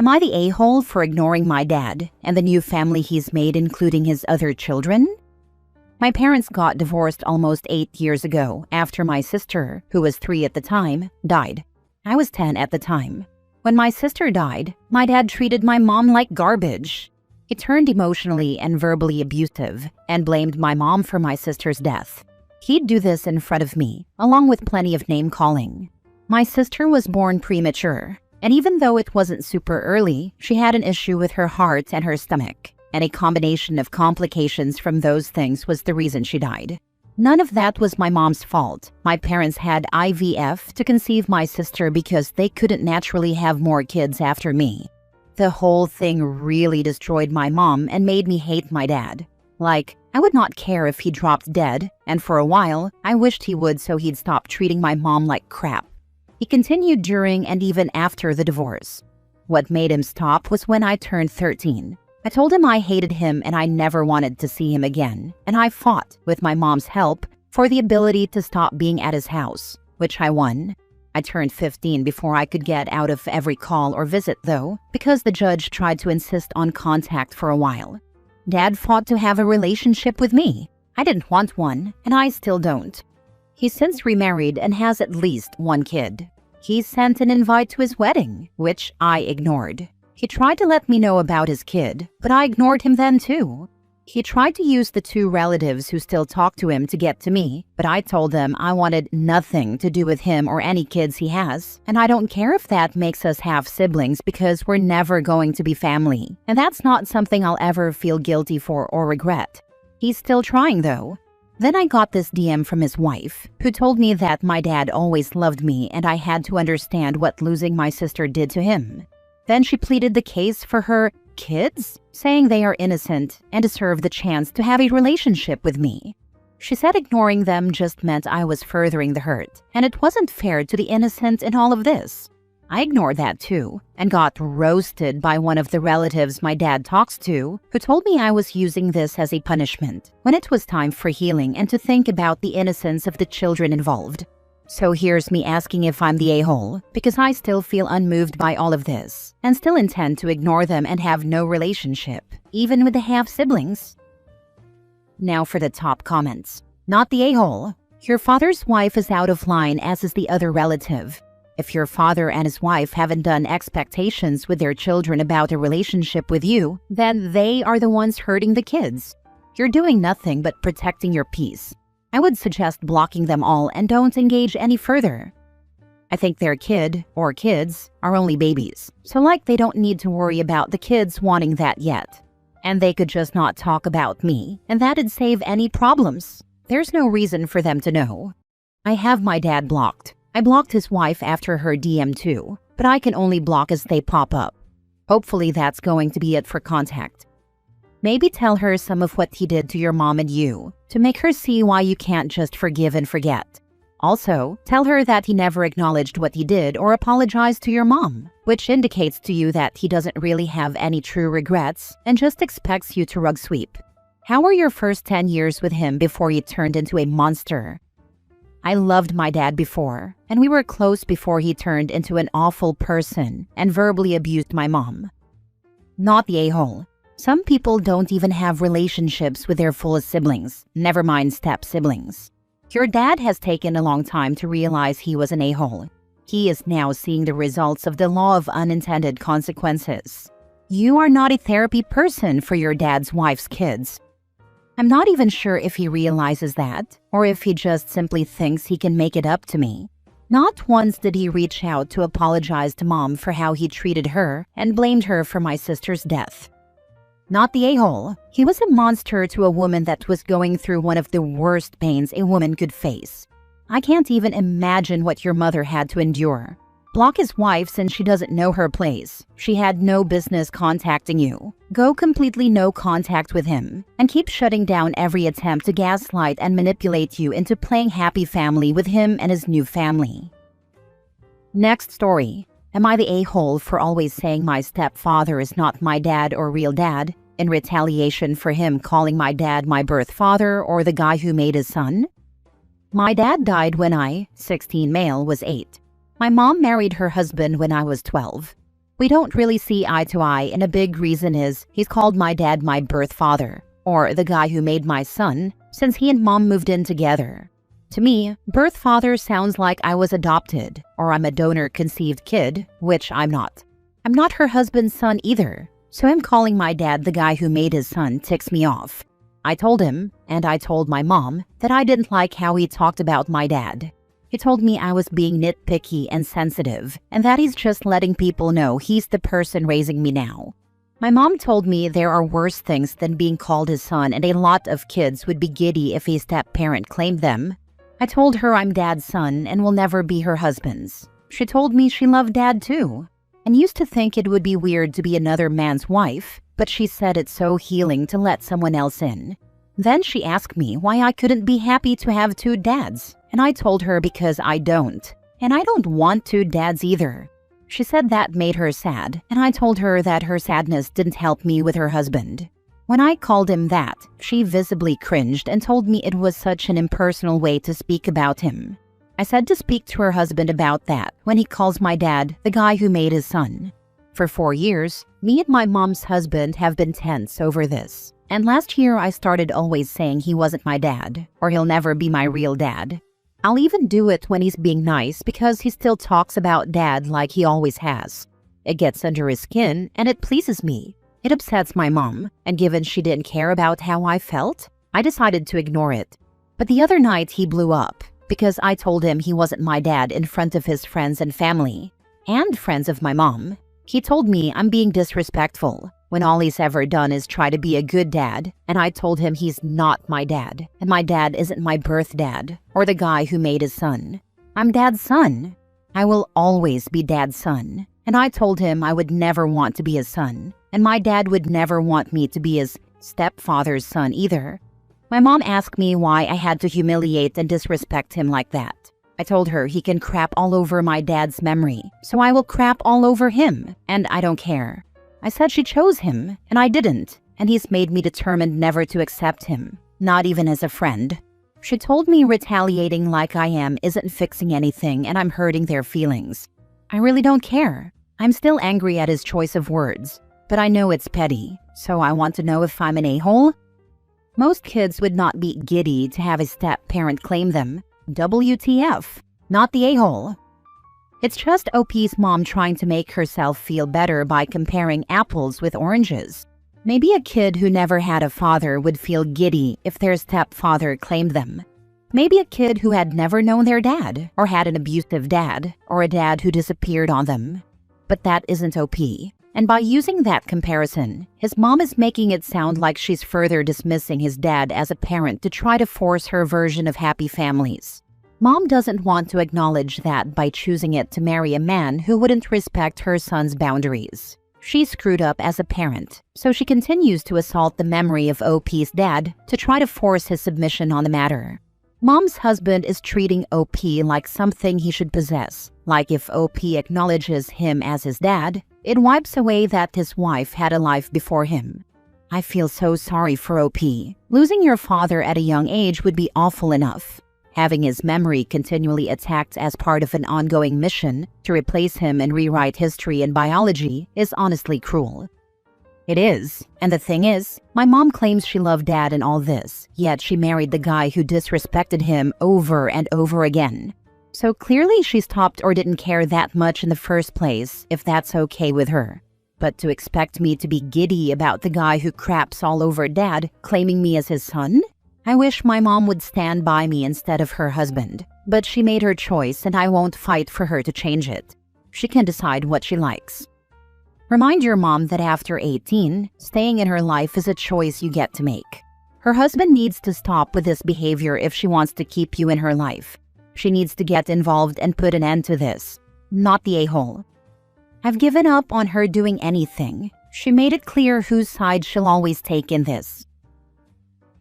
Am I the a-hole for ignoring my dad and the new family he's made, including his other children? My parents got divorced almost 8 years ago after my sister, who was 3 at the time, died. I was 10 at the time. When my sister died, my dad treated my mom like garbage. He turned emotionally and verbally abusive and blamed my mom for my sister's death. He'd do this in front of me, along with plenty of name-calling. My sister was born premature, and even though it wasn't super early, she had an issue with her heart and her stomach, and a combination of complications from those things was the reason she died. None of that was my mom's fault. My parents had IVF to conceive my sister because they couldn't naturally have more kids after me. The whole thing really destroyed my mom and made me hate my dad. Like, I would not care if he dropped dead, and for a while, I wished he would so he'd stop treating my mom like crap. He continued during and even after the divorce. What made him stop was when I turned 13. I told him I hated him and I never wanted to see him again, and I fought, with my mom's help, for the ability to stop being at his house, which I won. I turned 15 before I could get out of every call or visit, though, because the judge tried to insist on contact for a while. Dad fought to have a relationship with me. I didn't want one, and I still don't. He's since remarried and has at least 1 kid. He sent an invite to his wedding, which I ignored. He tried to let me know about his kid, but I ignored him then too. He tried to use the 2 relatives who still talk to him to get to me, but I told them I wanted nothing to do with him or any kids he has, and I don't care if that makes us half siblings because we're never going to be family, and that's not something I'll ever feel guilty for or regret. He's still trying though. Then I got this DM from his wife, who told me that my dad always loved me and I had to understand what losing my sister did to him. Then she pleaded the case for her kids, saying they are innocent and deserve the chance to have a relationship with me. She said ignoring them just meant I was furthering the hurt, and it wasn't fair to the innocent in all of this. I ignored that too, and got roasted by one of the relatives my dad talks to, who told me I was using this as a punishment, when it was time for healing and to think about the innocence of the children involved. So here's me asking if I'm the a-hole, because I still feel unmoved by all of this, and still intend to ignore them and have no relationship, even with the half-siblings. Now for the top comments. Not the a-hole. Your father's wife is out of line, as is the other relative. If your father and his wife haven't done expectations with their children about a relationship with you, then they are the ones hurting the kids. You're doing nothing but protecting your peace. I would suggest blocking them all and don't engage any further. I think their kid, or kids, are only babies, so like they don't need to worry about the kids wanting that yet. And they could just not talk about me, and that'd save any problems. There's no reason for them to know. I have my dad blocked. I blocked his wife after her DM too, but I can only block as they pop up. Hopefully that's going to be it for contact. Maybe tell her some of what he did to your mom and you, to make her see why you can't just forgive and forget. Also, tell her that he never acknowledged what he did or apologized to your mom, which indicates to you that he doesn't really have any true regrets and just expects you to rug sweep. How were your first 10 years with him before he turned into a monster? I loved my dad before, and we were close before he turned into an awful person and verbally abused my mom. Not the a-hole. Some people don't even have relationships with their full siblings, never mind step-siblings. Your dad has taken a long time to realize he was an a-hole. He is now seeing the results of the law of unintended consequences. You are not a therapy person for your dad's wife's kids. I'm not even sure if he realizes that, or if he just simply thinks he can make it up to me. Not once did he reach out to apologize to Mom for how he treated her and blamed her for my sister's death. Not the a-hole. He was a monster to a woman that was going through one of the worst pains a woman could face. I can't even imagine what your mother had to endure. Block his wife since she doesn't know her place. She had no business contacting you. Go completely no contact with him, and keep shutting down every attempt to gaslight and manipulate you into playing happy family with him and his new family. Next story. Am I the a-hole for always saying my stepfather is not my dad or real dad, in retaliation for him calling my dad my birth father or the guy who made his son? My dad died when I, 16 male, was 8. My mom married her husband when I was 12. We don't really see eye to eye, and a big reason is he's called my dad my birth father, or the guy who made my son, since he and mom moved in together. To me, birth father sounds like I was adopted, or I'm a donor-conceived kid, which I'm not. I'm not her husband's son either, so him calling my dad the guy who made his son ticks me off. I told him, and I told my mom, that I didn't like how he talked about my dad. He told me I was being nitpicky and sensitive, and that he's just letting people know he's the person raising me now. My mom told me there are worse things than being called his son, and a lot of kids would be giddy if a step-parent claimed them. I told her I'm dad's son and will never be her husband's. She told me she loved dad too, and used to think it would be weird to be another man's wife, but she said it's so healing to let someone else in. Then she asked me why I couldn't be happy to have two dads, and I told her because I don't, and I don't want two dads either. She said that made her sad, and I told her that her sadness didn't help me with her husband. When I called him that, she visibly cringed and told me it was such an impersonal way to speak about him. I said to speak to her husband about that when he calls my dad the guy who made his son. For 4 years, me and my mom's husband have been tense over this, and last year I started always saying he wasn't my dad, or he'll never be my real dad. I'll even do it when he's being nice because he still talks about dad like he always has. It gets under his skin, and it pleases me. It upsets my mom, and given she didn't care about how I felt, I decided to ignore it. But the other night he blew up because I told him he wasn't my dad in front of his friends and family, and friends of my mom. He told me I'm being disrespectful when all he's ever done is try to be a good dad, and I told him he's not my dad, and my dad isn't my birth dad, or the guy who made his son. I'm dad's son. I will always be dad's son, and I told him I would never want to be his son, and my dad would never want me to be his stepfather's son either. My mom asked me why I had to humiliate and disrespect him like that. I told her he can crap all over my dad's memory, so I will crap all over him, and I don't care. I said she chose him, and I didn't, and he's made me determined never to accept him, not even as a friend. She told me retaliating like I am isn't fixing anything and I'm hurting their feelings. I really don't care. I'm still angry at his choice of words, but I know it's petty, so I want to know if I'm an a-hole. Most kids would not be giddy to have a step-parent claim them. WTF, not the a-hole. It's just OP's mom trying to make herself feel better by comparing apples with oranges. Maybe a kid who never had a father would feel giddy if their stepfather claimed them. Maybe a kid who had never known their dad, or had an abusive dad, or a dad who disappeared on them. But that isn't OP. And by using that comparison, his mom is making it sound like she's further dismissing his dad as a parent to try to force her version of happy families. Mom doesn't want to acknowledge that by choosing it to marry a man who wouldn't respect her son's boundaries. She screwed up as a parent, so she continues to assault the memory of OP's dad to try to force his submission on the matter. Mom's husband is treating OP like something he should possess, like if OP acknowledges him as his dad, it wipes away that his wife had a life before him. I feel so sorry for OP. Losing your father at a young age would be awful enough. Having his memory continually attacked as part of an ongoing mission to replace him and rewrite history and biology is honestly cruel. It is, and the thing is, my mom claims she loved dad and all this, yet she married the guy who disrespected him over and over again. So clearly she stopped or didn't care that much in the first place, if that's okay with her. But to expect me to be giddy about the guy who craps all over dad claiming me as his son? I wish my mom would stand by me instead of her husband, but she made her choice and I won't fight for her to change it. She can decide what she likes. Remind your mom that after 18, staying in her life is a choice you get to make. Her husband needs to stop with this behavior if she wants to keep you in her life. She needs to get involved and put an end to this, not the a-hole. I've given up on her doing anything. She made it clear whose side she'll always take in this.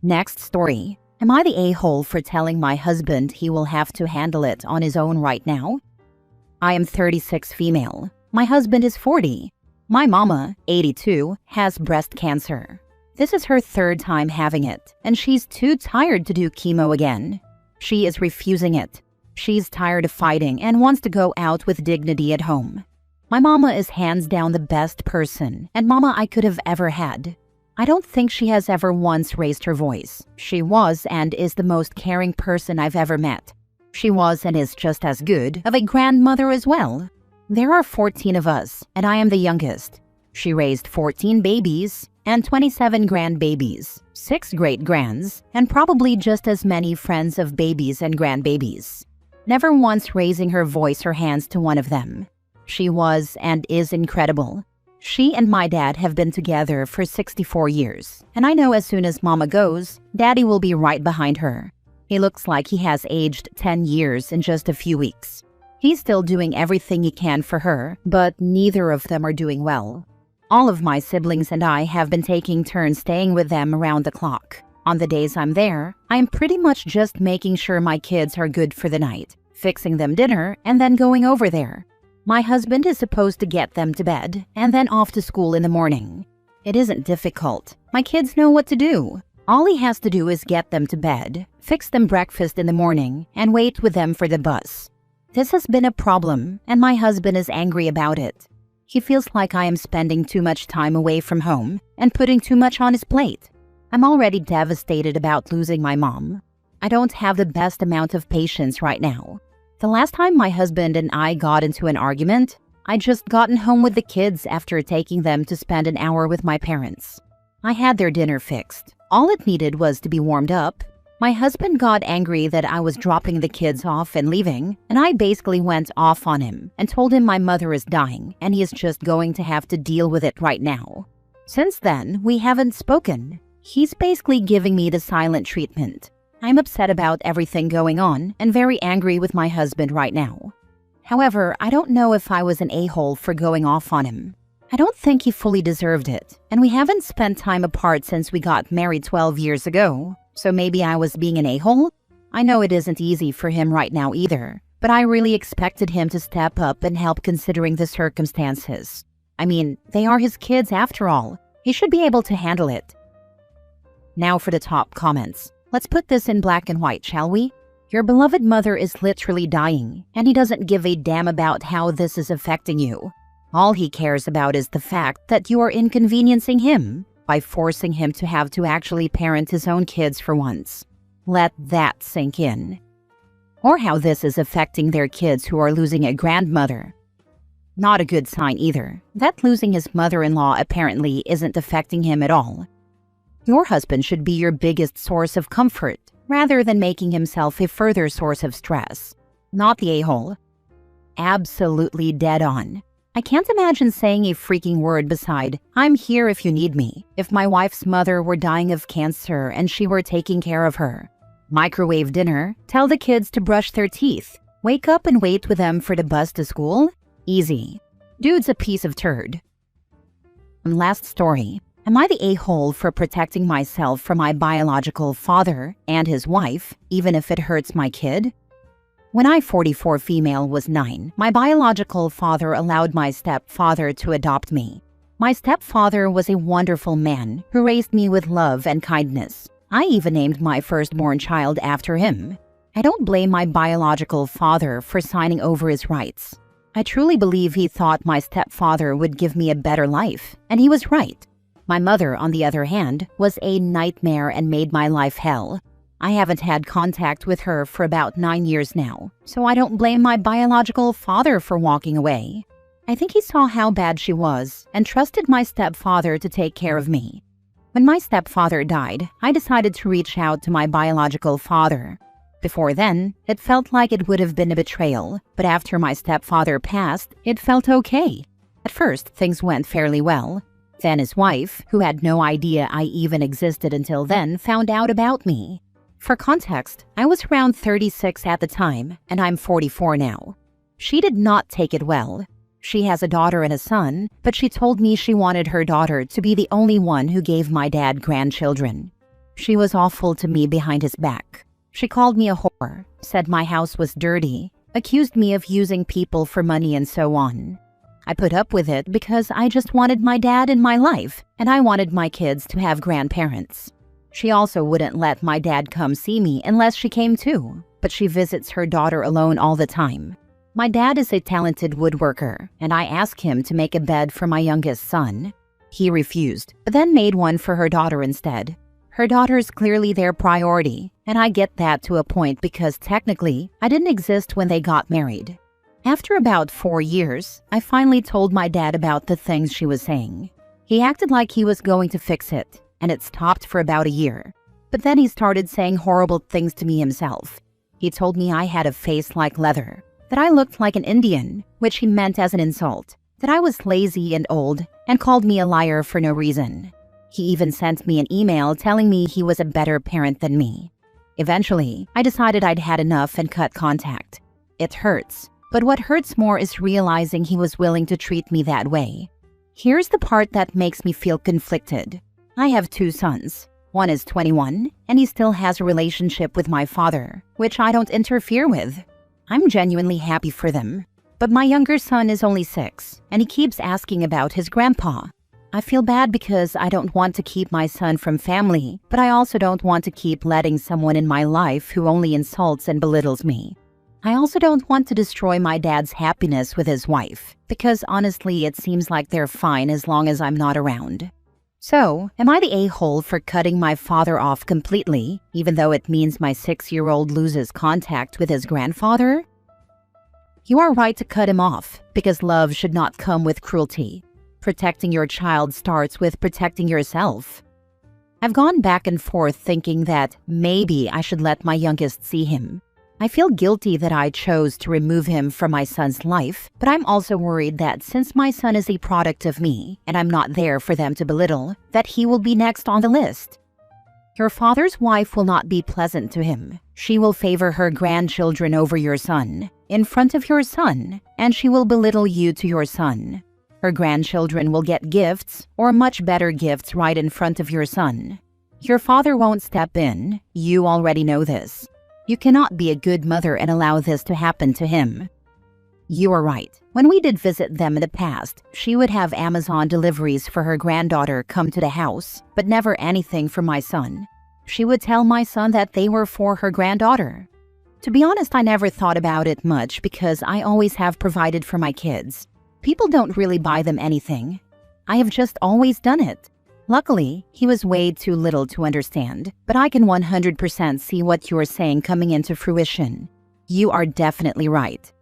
Next story. Am I the a-hole for telling my husband he will have to handle it on his own right now? I am 36 female. My husband is 40. My mama, 82, has breast cancer. This is her 3rd time having it, and she's too tired to do chemo again. She is refusing it. She's tired of fighting and wants to go out with dignity at home. My mama is hands down the best person and mama I could have ever had. I don't think she has ever once raised her voice. She was and is the most caring person I've ever met. She was and is just as good of a grandmother as well. There are 14 of us, and I am the youngest. She raised 14 babies and 27 grandbabies, 6 great-grands, and probably just as many friends of babies and grandbabies. Never once raising her voice or hands to one of them. She was and is incredible. She and my dad have been together for 64 years, and I know as soon as Mama goes, Daddy will be right behind her. He looks like he has aged 10 years in just a few weeks. He's still doing everything he can for her, but neither of them are doing well. All of my siblings and I have been taking turns staying with them around the clock. On the days I'm there, I'm pretty much just making sure my kids are good for the night, fixing them dinner, and then going over there. My husband is supposed to get them to bed and then off to school in the morning. It isn't difficult. My kids know what to do. All he has to do is get them to bed, fix them breakfast in the morning, and wait with them for the bus. This has been a problem, and my husband is angry about it. He feels like I am spending too much time away from home and putting too much on his plate. I'm already devastated about losing my mom. I don't have the best amount of patience right now. The last time my husband and I got into an argument, I'd just gotten home with the kids after taking them to spend an hour with my parents. I had their dinner fixed. All it needed was to be warmed up. My husband got angry that I was dropping the kids off and leaving, and I basically went off on him and told him my mother is dying and he is just going to have to deal with it right now. Since then, we haven't spoken. He's basically giving me the silent treatment. I'm upset about everything going on and very angry with my husband right now. However, I don't know if I was an a-hole for going off on him. I don't think he fully deserved it, and we haven't spent time apart since we got married 12 years ago. So maybe I was being an a-hole? I know it isn't easy for him right now either, but I really expected him to step up and help considering the circumstances. I mean, they are his kids after all. He should be able to handle it. Now for the top comments. Let's put this in black and white, shall we? Your beloved mother is literally dying, and he doesn't give a damn about how this is affecting you. All he cares about is the fact that you are inconveniencing him by forcing him to have to actually parent his own kids for once. Let that sink in. Or how this is affecting their kids who are losing a grandmother. Not a good sign either. That losing his mother-in-law apparently isn't affecting him at all. Your husband should be your biggest source of comfort, rather than making himself a further source of stress. Not the a-hole. Absolutely dead on. I can't imagine saying a freaking word beside, "I'm here if you need me," if my wife's mother were dying of cancer and she were taking care of her. Microwave dinner, tell the kids to brush their teeth, wake up and wait with them for the bus to school? Easy. Dude's a piece of turd. And last story. Am I the a-hole for protecting myself from my biological father and his wife, even if it hurts my kid? When I, 44 female, was 9, my biological father allowed my stepfather to adopt me. My stepfather was a wonderful man who raised me with love and kindness. I even named my firstborn child after him. I don't blame my biological father for signing over his rights. I truly believe he thought my stepfather would give me a better life, and he was right. My mother, on the other hand, was a nightmare and made my life hell. I haven't had contact with her for about 9 years now, so I don't blame my biological father for walking away. I think he saw how bad she was and trusted my stepfather to take care of me. When my stepfather died, I decided to reach out to my biological father. Before then, it felt like it would have been a betrayal, but after my stepfather passed, it felt okay. At first, things went fairly well. Then his wife, who had no idea I even existed until then, found out about me. For context, I was around 36 at the time, and I'm 44 now. She did not take it well. She has a daughter and a son, but she told me she wanted her daughter to be the only one who gave my dad grandchildren. She was awful to me behind his back. She called me a whore, said my house was dirty, accused me of using people for money and so on. I put up with it because I just wanted my dad in my life, and I wanted my kids to have grandparents. She also wouldn't let my dad come see me unless she came too, but she visits her daughter alone all the time. My dad is a talented woodworker, and I asked him to make a bed for my youngest son. He refused, but then made one for her daughter instead. Her daughter's clearly their priority, and I get that to a point because technically, I didn't exist when they got married. After about 4 years, I finally told my dad about the things she was saying. He acted like he was going to fix it, and it stopped for about a year. But then he started saying horrible things to me himself. He told me I had a face like leather, that I looked like an Indian, which he meant as an insult, that I was lazy and old, and called me a liar for no reason. He even sent me an email telling me he was a better parent than me. Eventually, I decided I'd had enough and cut contact. It hurts, but what hurts more is realizing he was willing to treat me that way. Here's the part that makes me feel conflicted. I have 2 sons. One is 21, and he still has a relationship with my father, which I don't interfere with. I'm genuinely happy for them. But my younger son is only 6, and he keeps asking about his grandpa. I feel bad because I don't want to keep my son from family, but I also don't want to keep letting someone in my life who only insults and belittles me. I also don't want to destroy my dad's happiness with his wife, because honestly it seems like they're fine as long as I'm not around. So, am I the a-hole for cutting my father off completely, even though it means my 6-year-old loses contact with his grandfather? You are right to cut him off, because love should not come with cruelty. Protecting your child starts with protecting yourself. I've gone back and forth thinking that maybe I should let my youngest see him. I feel guilty that I chose to remove him from my son's life, but I'm also worried that since my son is a product of me, and I'm not there for them to belittle, that he will be next on the list. Your father's wife will not be pleasant to him. She will favor her grandchildren over your son, in front of your son, and she will belittle you to your son. Her grandchildren will get gifts, or much better gifts right in front of your son. Your father won't step in. You already know this. You cannot be a good mother and allow this to happen to him. You are right. When we did visit them in the past, she would have Amazon deliveries for her granddaughter come to the house, but never anything for my son. She would tell my son that they were for her granddaughter. To be honest, I never thought about it much because I always have provided for my kids. People don't really buy them anything. I have just always done it. Luckily, he was way too little to understand, but I can 100% see what you're saying coming into fruition. You are definitely right.